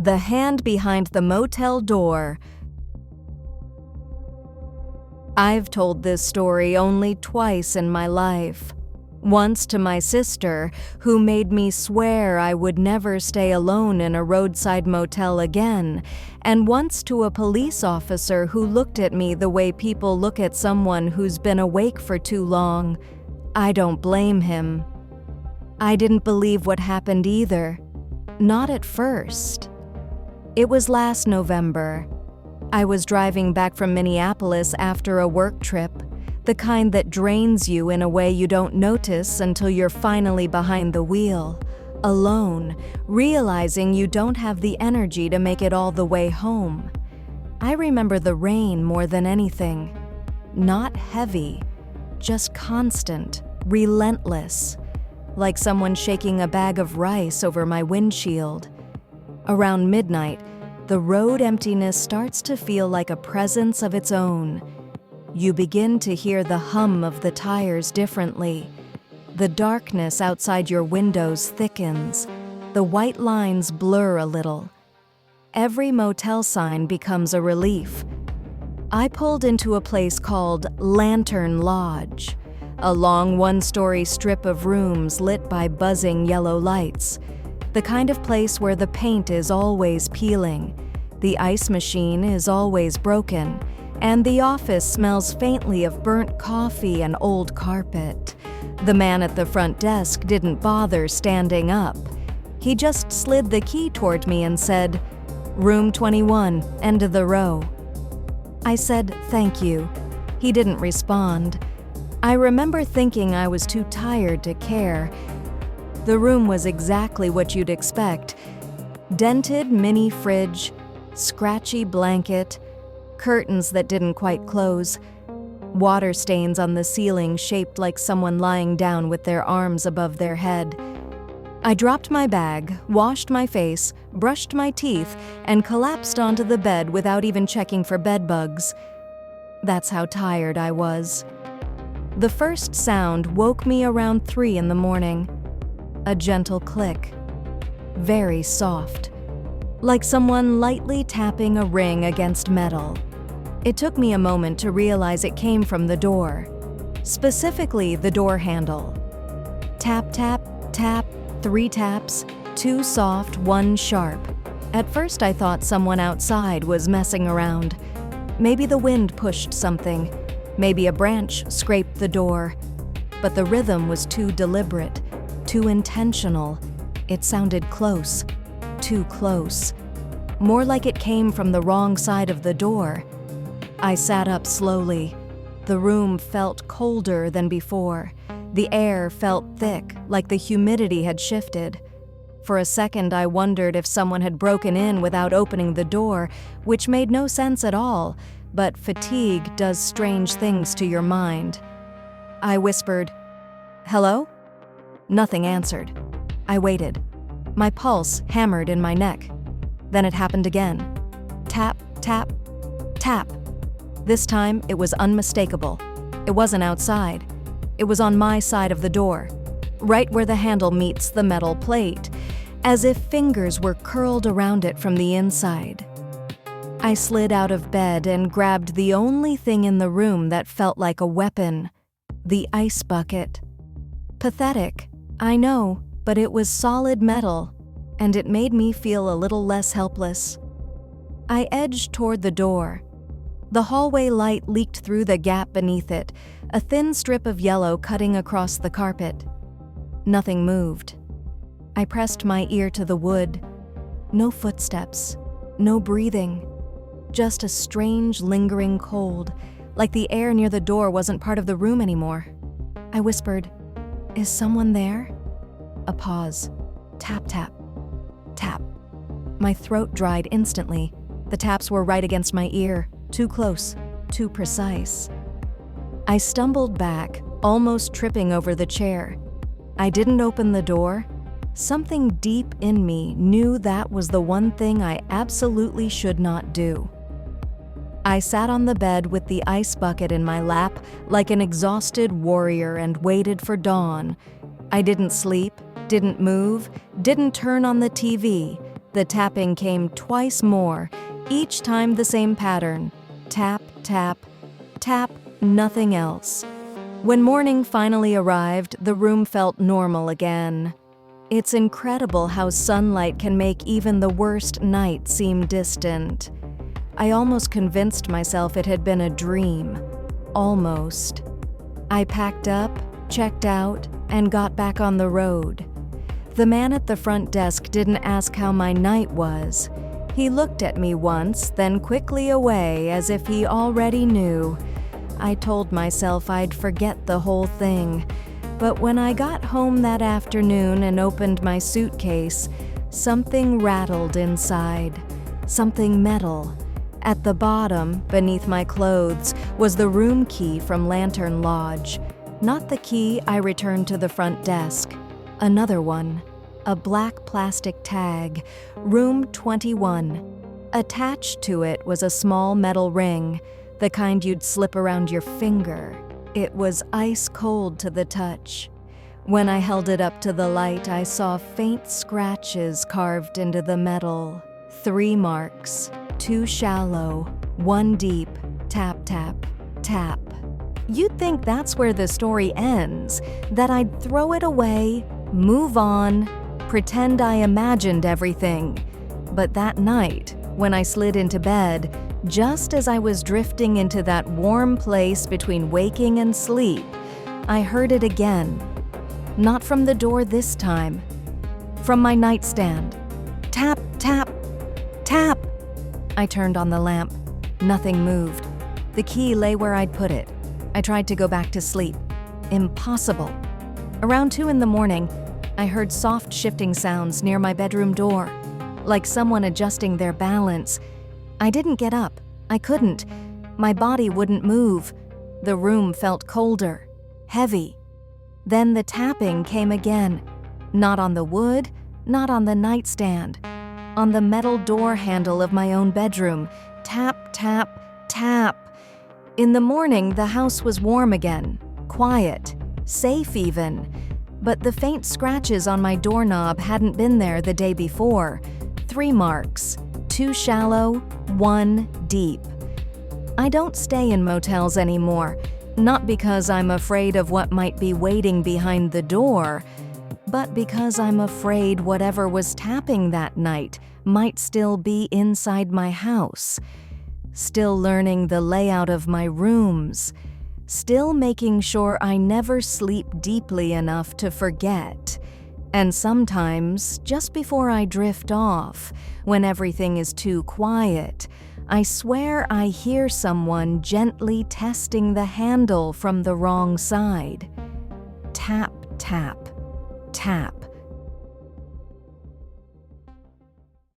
The hand behind the motel door. I've told this story only twice in my life. Once to my sister, who made me swear I would never stay alone in a roadside motel again, and once to a police officer who looked at me the way people look at someone who's been awake for too long. I don't blame him. I didn't believe what happened either. Not at first. It was last November. I was driving back from Minneapolis after a work trip, the kind that drains you in a way you don't notice until you're finally behind the wheel, alone, realizing you don't have the energy to make it all the way home. I remember the rain more than anything. Not heavy, just constant, relentless, like someone shaking a bag of rice over my windshield. Around midnight, the road emptiness starts to feel like a presence of its own. You begin to hear the hum of the tires differently. The darkness outside your windows thickens. The white lines blur a little. Every motel sign becomes a relief. I pulled into a place called Lantern Lodge, a long one-story strip of rooms lit by buzzing yellow lights. The kind of place where the paint is always peeling, the ice machine is always broken, and the office smells faintly of burnt coffee and old carpet. The man at the front desk didn't bother standing up. He just slid the key toward me and said, "Room 21, end of the row." I said, "Thank you." He didn't respond. I remember thinking I was too tired to care. The room was exactly what you'd expect. Dented mini fridge, scratchy blanket, curtains that didn't quite close, water stains on the ceiling shaped like someone lying down with their arms above their head. I dropped my bag, washed my face, brushed my teeth, and collapsed onto the bed without even checking for bed bugs. That's how tired I was. The first sound woke me around 3 in the morning. A gentle click. Very soft. Like someone lightly tapping a ring against metal. It took me a moment to realize it came from the door. Specifically, the door handle. Tap, tap, tap, 3 taps, 2 soft, 1 sharp. At first I thought someone outside was messing around. Maybe the wind pushed something. Maybe a branch scraped the door. But the rhythm was too deliberate, too intentional. It sounded close, too close. More like it came from the wrong side of the door. I sat up slowly. The room felt colder than before. The air felt thick, like the humidity had shifted. For a second, I wondered if someone had broken in without opening the door, which made no sense at all, but fatigue does strange things to your mind. I whispered, "Hello?" Nothing answered. I waited. My pulse hammered in my neck. Then it happened again. Tap, tap, tap. This time, it was unmistakable. It wasn't outside. It was on my side of the door, right where the handle meets the metal plate, as if fingers were curled around it from the inside. I slid out of bed and grabbed the only thing in the room that felt like a weapon, the ice bucket. Pathetic, I know, but it was solid metal, and it made me feel a little less helpless. I edged toward the door. The hallway light leaked through the gap beneath it, a thin strip of yellow cutting across the carpet. Nothing moved. I pressed my ear to the wood. No footsteps, no breathing. Just a strange, lingering cold, like the air near the door wasn't part of the room anymore. I whispered, "Is someone there?" A pause. Tap, tap, tap. My throat dried instantly. The taps were right against my ear, too close, too precise. I stumbled back, almost tripping over the chair. I didn't open the door. Something deep in me knew that was the one thing I absolutely should not do. I sat on the bed with the ice bucket in my lap like an exhausted warrior and waited for dawn. I didn't sleep, didn't move, didn't turn on the TV, The tapping came twice more, each time the same pattern. Tap, tap, tap, nothing else. When morning finally arrived, the room felt normal again. It's incredible how sunlight can make even the worst night seem distant. I almost convinced myself it had been a dream. Almost. I packed up, checked out, and got back on the road. The man at the front desk didn't ask how my night was. He looked at me once, then quickly away as if he already knew. I told myself I'd forget the whole thing. But when I got home that afternoon and opened my suitcase, something rattled inside. Something metal. At the bottom, beneath my clothes, was the room key from Lantern Lodge. Not the key I returned to the front desk. Another one. A black plastic tag. Room 21. Attached to it was a small metal ring, the kind you'd slip around your finger. It was ice cold to the touch. When I held it up to the light, I saw faint scratches carved into the metal. 3 marks, 2 shallow, 1 deep, tap, tap, tap. You'd think that's where the story ends, that I'd throw it away, move on, pretend I imagined everything. But that night, when I slid into bed, just as I was drifting into that warm place between waking and sleep, I heard it again. Not from the door this time. From my nightstand. Tap, tap, tap. I turned on the lamp. Nothing moved. The key lay where I'd put it. I tried to go back to sleep. Impossible. Around 2 a.m, I heard soft shifting sounds near my bedroom door, like someone adjusting their balance. I didn't get up. I couldn't. My body wouldn't move. The room felt colder, heavy. Then the tapping came again. Not on the wood, not on the nightstand. On the metal door handle of my own bedroom. Tap, tap, tap. In the morning, the house was warm again, quiet, safe even. But the faint scratches on my doorknob hadn't been there the day before. 3 marks. 2 shallow, 1 deep. I don't stay in motels anymore, not because I'm afraid of what might be waiting behind the door, but because I'm afraid whatever was tapping that night might still be inside my house, still learning the layout of my rooms, still making sure I never sleep deeply enough to forget. And sometimes, just before I drift off, when everything is too quiet, I swear I hear someone gently testing the handle from the wrong side. Tap, tap, tap.